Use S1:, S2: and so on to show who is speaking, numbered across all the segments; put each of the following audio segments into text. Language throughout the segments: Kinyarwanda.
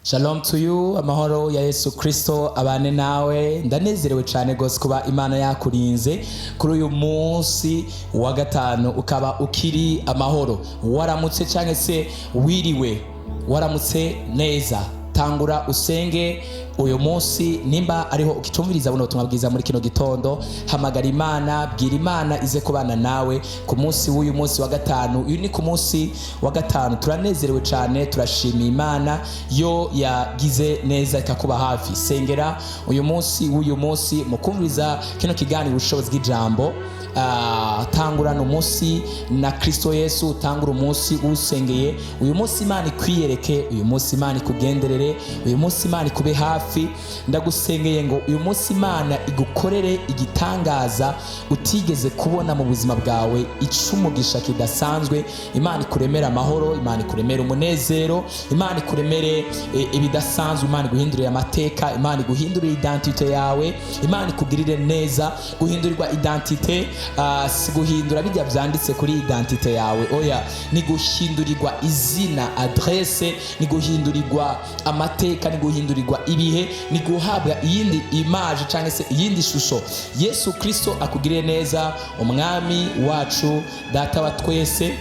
S1: Shalom to you, amahoro ya Yesu Kristo abane nawe. Ndanezerewe cyane gose kuba Imana yakurinze kuri uyu munsi wa gatanu ukaba ukiri amahoro. Waramutse cyangwa se wiriwe, waramutse neza. Tangura usenge uyu munsi, nimba ariho ukitumviriza buno butumwa bwiza muri kino gitondo, hamagara Imana, bwira Imana ize kubana nawe ku munsi w'uyu munsi wa gatanu. Uyu ni ku munsi wa gatanu, turanezerewe cyane, turashimiye Imana yo yagize neza ikakuba hafi. Sengera uyu munsi w'uyu munsi mukumviriza kino kiganiro Ubushobozi Bw'ijambo. Tangurana umunsi na Kristo Yesu, tangura umunsi usengeye. Uyu munsi Imana ikwiyereke, uyu munsi Imana ikugenderere, uyu munsi Imana ikube hafi. Ndagusengeye ngo uyu munsi Imana igukorere igitangaza utigeze kubona mu buzima bwawe, icumugisha kidasanzwe. Imana ikuremere amahoro, Imana ikuremere umunezero, Imana ikuremere ibidasanzwe, Imana iguhindurire amateka, Imana iguhindurire identite yawe, Imana ikugirire neza. Guhindurirwa identite si guhindura bijya byanditse kuri identite yawe, oya, ni guhindurirwa izina, adresse, ni guhindurirwa amateka, ni guhindurirwa ibihe, ni guhabwa iyindi image cyangwa se iyindi shusho. Yesu Kristo akugirire neza, umwami wacu, data wa twese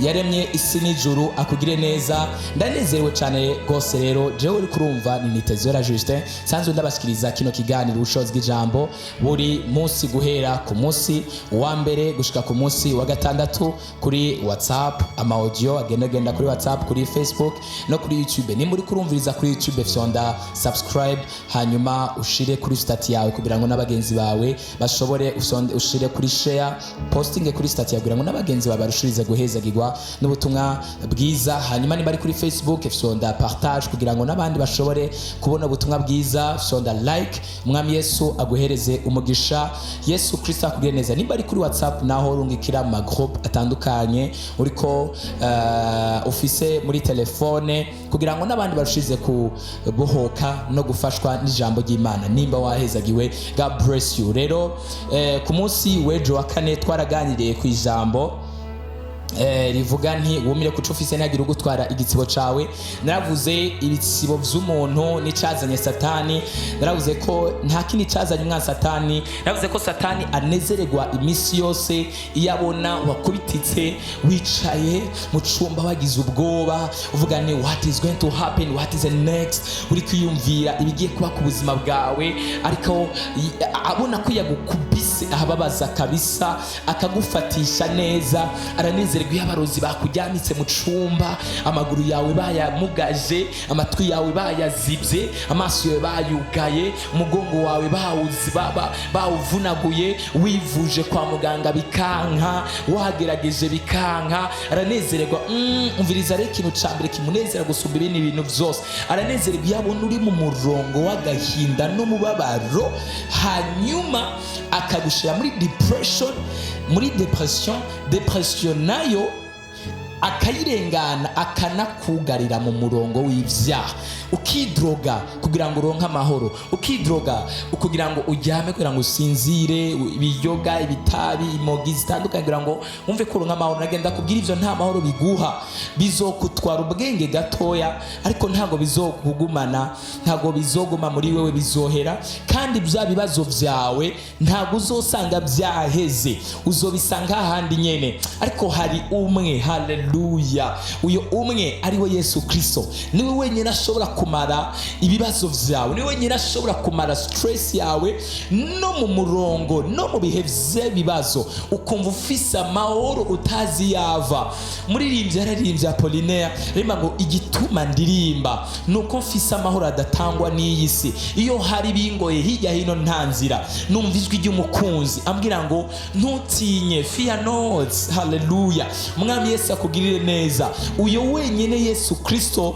S1: yaremye isi n'ijuru, akugire neza. Ndanezerewe cyane gose. Rero jewe uri kurumva ni Nitezuwera Justin, sanzwe ndabashikiriza kino kiganiro Ubushobozi Bw'ijambo buri munsi guhera ku munsi wa mbere gushika ku munsi wa gatandatu kuri WhatsApp. Ama audio agenda kuri WhatsApp, kuri Facebook no kuri YouTube. Nimba uri kurumviriza kuri YouTube, fyonda subscribe, hanyuma ushire kuri stat yawe kugira ngo n'abagenzi bawe bashobore, ushire kuri share, posting kuri stat yawe kugira ngo n'abagenzi bawe barushirize guhezagirwa n'ubutumwa bwiza. Hanyuma niba ari kuri Facebook, fyonda partage kugira ngo n'abandi bashobore kubona ubutumwa bwiza. Fyonda like. Umwami Yesu aguhereze umugisha. Yesu Kristo akugire neza. Niba ari kuri WhatsApp naho rungikira mu group atandukanye uriko ufise muri telefone kugira ngo n'abandi barushize kubohoka no gufashwa n'ijambo ry'Imana. Nimba wahezagiwe, God bless you. Rero ku munsi w'ejo wa kane twaraganiriye ku ijambo rivuga nti wumire kucufise ntihagire ugutwara igitsibo cawe. Naravuze ibitsibo vy'umuntu nicazanye Satani, naravuze ko nta kindi cazanye umwana Satani. Naravuze ko Satani anezererwa imisi yose iyo abona wakubititse wicaye mu cumba wagize ubwoba, uvuga ni what is going to happen, what is the next, uri kwiyumvira ibigiye kuba ku buzima bwawe, ariko abona ko yagukubise ahababaza kabisa, akagufatisha neza. Aranezererwa iyo abarozi bakujyanitse mu cumba, amaguru yawe bayamugaje, amatwi yawe bayazibye, amaso yawe bayugaye, umugongo wawe bawuvunaguye, wivuje kwa muganga bikanka, wagerageje bikanka. Aranezererwa. Umviriza rero ikintu cambere kimunezera gusumba ibindi bintu byose, aranezererwa iyo abona uri mu murongo w'agahinda n'umubabaro, hanyuma akagushira muri depression nayo akayirengana, akanakugarira mu murongo w'ivyaha, ukidroga kugira ngo uronke amahoro, ukidroga kugira ngo uryame, kugira ngo usinzire, ibiyoga, ibitabi, imogi zitandukanye kugira ngo wumve ko uronke amahoro. Nagenda kubwira ivyo nta mahoro biguha, bizokutwara ubwenge gatoya, ariko ntago bizokugumana, ntago bizoguma muri wewe, bizohera. Kandi bya bibazo vyawe ntago uzosanga byaheze, uzobisanga ahandi nyene. Ariko hari umwe, haleluya, uyo umwe ariwe Yesu Kristo. Niwe wenyine ashobora kumara ibibazo vyawe, niwe wenyine ashobora kumara stress yawe no mu murongo, no mu bihe vy'ibibazo, ukumva ufise amahoro utazi yava. Muririmbyi yararimbye Apollinaire rima ngo igituma ndirimba nuko mfise amahoro adatangwa n'iyi si. Iyo hari bingoye hirya hino nta nzira, numva ijwi ry'umukunzi ambwira ngo ntutinye, fear not. Haleluya. Umwami Yesu akugirire neza. Uyo wenyine Yesu Kristo,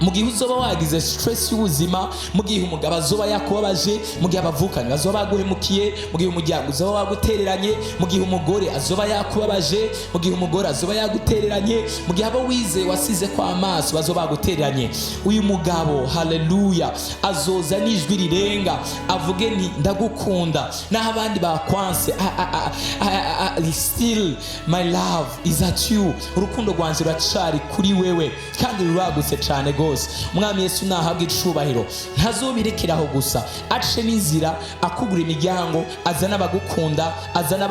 S1: mu gihe uzoba wagize stress y'ubuzima, mu gihe umugabo azoba yakubabaje, mu gihe abavukanye bazoba baguhemukiye, mu gihe umuryango uzoba wagutereranye, mu gihe umugore azoba yakubabaje, mu gihe umugore azoba yagutereranye, mu gihe abo wize wasize kwa amaso bazoba bagutereranye, uyu mugabo, haleluya, azoza n'ijwi rirenga avuge nti ndagukunda. Naho abandi bakwanse, still my love is at you. Urukundo rwanje ruracari kuri wewe kandi ruragutse cyane go gose. Umwami Yesu nahabwa icubahiro, ntazobirekeraho gusa, ace n'inzira akugura imiryango, azana abagukunda, azana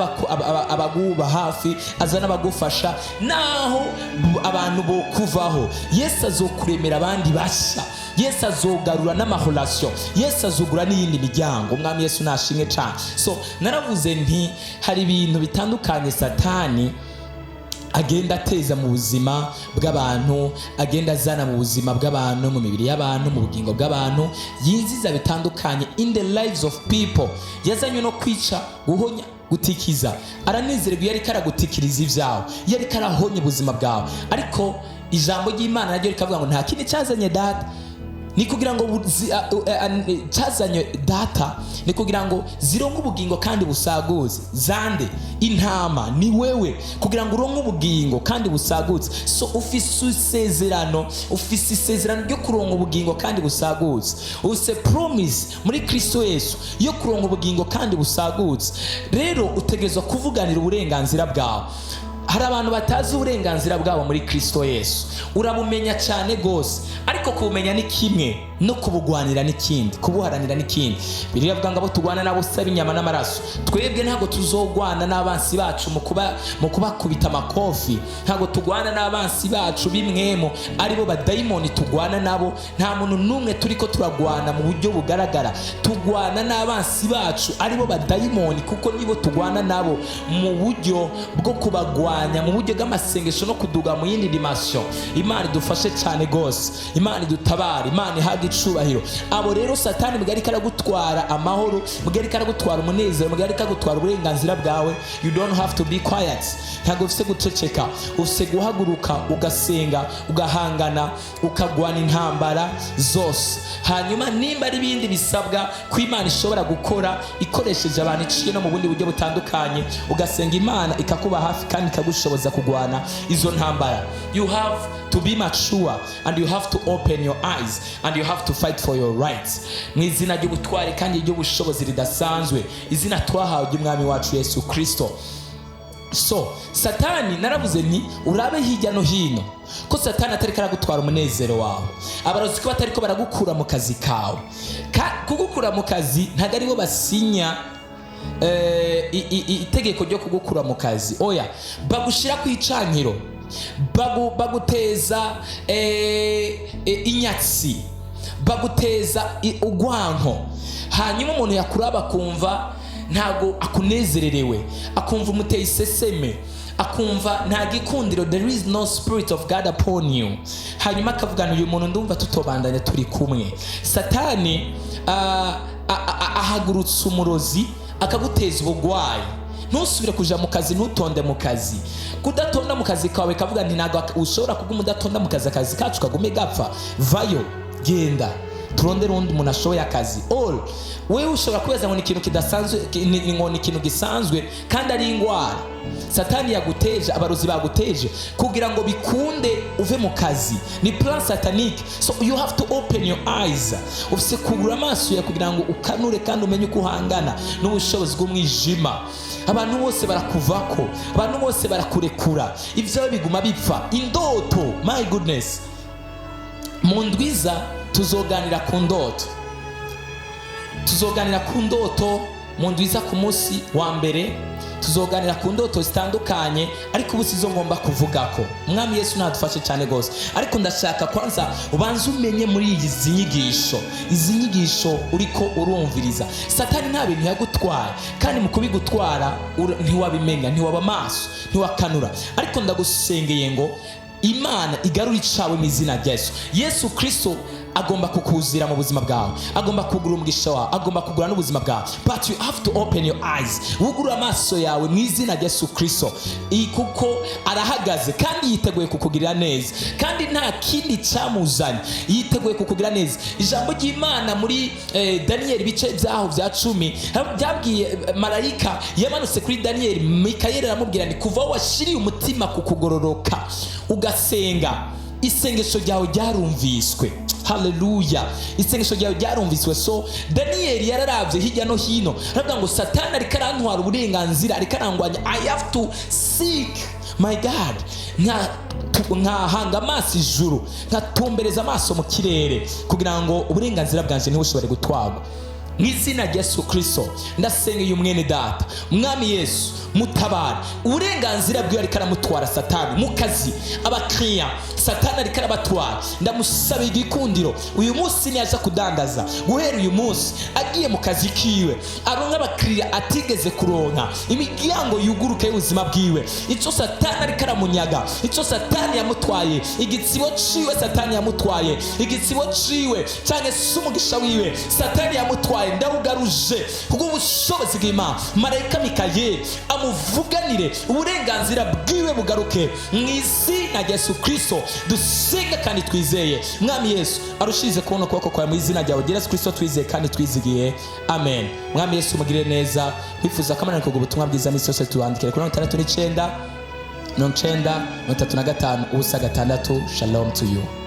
S1: abaguba hafi, azana abagufasha, naho abantu bo kuvaho. Yesu azokuremera abandi basha, Yesu azogarura n'amahorasyo, Yesu azugura n'iyindi miryango. Umwami Yesu nashimwe cyane. So naravuze nti hari ibintu bitandukanye Satani agenda ateza mu buzima bw'abantu, agenda azana mu buzima bw'abantu, mu mibiri y'abantu, mu bugingo bw'abantu, yinjiza bitandukanye in the lives of people. Yazanywe no kwica, guhonya, gutikiza. Aranezerwa iyo ariko aragutikiriza ibyawe, iyo ariko arahonya ubuzima bwawe. Ariko ijambo ry'Imana naryo rikavuga ngo nta kindi cyazanye data, ni kugira ngo cyazanye data, ni kugira ngo zironke ubugingo kandi busaguze. Zande intama ni wewe, kugira ngo uronke ubugingo kandi busaguze. So ufise isezerano ryo kuronka ubugingo kandi busaguze. Ufise promise muri Kristo Yesu yo kuronka ubugingo kandi busaguze. Rero utegezwa kuvuganira uburenganzira bwawe. Hari abantu batazi uburenganzira bwabo muri Kristo Yesu. Urabumenya cyane gose, ariko kubumenya ni kimwe, no kubugwanira n'ikindi, kubuharanira n'ikindi. Bibiliya ivuga ngo abo tugwana nabo saba inyama n'amaraso. Twebwe ntago tuzogwana n'abansi bacu mu kubakubita amakofi, ntago tugwana n'abansi bacu bimwemo aribo badayimoni tugwana nabo. Nta muntu numwe turiko turagwana mu buryo bugaragara, tugwana n'abansi bacu aribo badayimoni, kuko nibo tugwana nabo mu buryo bwo kubagwanya, mu buryo bw'amasengesho no kuduga mu yindi dimension. Imana idufashe cyane gose, Imana idutabara, Imana ihabwe icubahiro. Abo rero Satani mugari karagutwara amahoro, mugari karagutwara umunezero, mugari karagutwara uburenganzira bwawe. You don't have to be quiet. Ntago ufise guceceka, ufise guhaguruka ugasenga, ugahangana, ukagwana intambara zose. Hanyuma nimba ari ibindi bisabwa ko Imana ishobora gukora ikoresheje abantu iciye no mu bundi buryo butandukanye, ugasenga Imana ikakuba hafi kandi ikagushoboza kugwana izo ntambara. You have to be mature and you have to open your eyes and you have to fight for your rights. Mu izina ry'ubutwari kandi ry'ubushobozi ridasanzwe, izina twahawe ry'Umwami wacu Yesu Kristo. So Satani naravuze nti urabe hirya no hino ko Satani atariko aragutwara umunezero wawe. Abarozi ko batariko baragukura mu kazi kawe. Kugukura mu kazi ntago aribo basinya itegeko ryo kugukura mu kazi. Oya, bagushira ku icankiro, baguteza inyatsi, baguteza ugwanko. Hanyuma umuntu yakuraba kumva ntago akunezererewe, akumva umuteye iseseme, akumva nta gikundiro, there is no spirit of God upon you. Hanyuma akavugana uyu muntu ndumva tutobandanya turi kumwe. Satani ahagurutsa umurozi akaguteza ubugwayi. Ntusubire kuja mu kazi, ntutonde mu kazi. Kudatonda mu kazi kawe kavuga nti ntago ushobora kuguma udatonda mu kazi, akazi kacu kagume gapfa. Vayo, genda turondera undi umuntu ashoboye akazi. All wewe ushobora kubaza ngo ni ikintu kidasanzwe, ni ikintu gisanzwe kandi ari ingwara. Satani yaguteje, abarozi baguteje kugira ngo bikunde uve mu kazi. Ni plan satanique. So you have to open your eyes. Ufise kugura amaso ya kugira ngo ukanure kandi umenye uko uhangana n'ubushobozi bw'umwijima. Abantu bose barakuvako, abantu bose barakurekura, ivyo biguma bipfa. Indoto, my goodness. Mu ndwiza tuzoganira ku ndoto. Tuzoganira ku ndoto mu ndwiza ku munsi wa mbere. Tuzoganira ku ndoto zitandukanye, ariko ubu sizo ngomba kuvugako. Umwami Yesu nadufashe cyane gose. Ariko ndashaka kwanza ubanze umenye muri izi nyigisho uriko urumviriza. Satani nta bintu yagutwaye, kandi mu kubigutwara ntiwabimenya, ntiwaba maso, ntiwakanura. Ariko ndagusengeye ngo Imana igarura icawe mu izina rya Yesu. Yesu Kristo agomba kukuzira mu buzima bwawe, agomba kugura umugisha wawe, agomba kugura n'ubuzima bwawe. But you have to open your eyes. Wugura amaso yawe mu izina rya Yesu Kristo, kuko arahagaze kandi yiteguye kukugirira neza, kandi nta kindi cyamuzanye, yiteguye kukugirira neza. Ijambo ry'Imana muri Daniel bice byaho bya 10 byabwiye marayika yamanutse kuri Daniel. Mikayeli aramubwira ni kuva washiriye umutima kukugororoka ugasenga, isengesho ryawe ryarumviswe. Hallelujah. Isengesho ryawe ryarumviswe. So Daniel yararavye hirya no hino, aravuga ngo Satani ariko arantwara uburenganzira, ariko arangwanya. I have to seek my God, nkahanga amaso ijuru, nkatumbereza amaso mu kirere kugira ngo uburenganzira bwanje ntibushobore gutwarwa. Mu izina rya Yesu Kristo ndasengeye umwene data, mwami Yesu mutabara, uburenganzira bwiwe ariko aramutwara Satani mu kazi, abakiriya Satani ariko arabatwara. Ndamusaba igikundiro uyu munsi niyaza kudandaza, guhera uyu munsi agiye mu kazi kiwe aronka abakiriya atigeze kuronka, imiryango yuguruke y'ubuzima bwiwe. Icyo Satani ariko aramunyaga, icyo Satani yamutwaye, igitsibo ciwe Satani yamutwaye, igitsibo ciwe cyangwa se umugisha wiwe Satani yamutwaye, ndawugaruje kubw'ubushobozi bw'Imana. Marayika Mikayeli amuvuganire, uburenganzira bwiwe bugaruke mu izina rya Yesu Kristo. Dusenga kandi twizeye, mwami Yesu arushize kubona ukuboko kwawe mu izina ryawe Yesu Kristo, twizeye kandi twizigiye, amen. Mwami Yesu umugire neza, wifuza kamana ko ubutumwa bwiza n'isi yose tuwandikire kuri 69 95 35 ubusa 6. Shalom to you.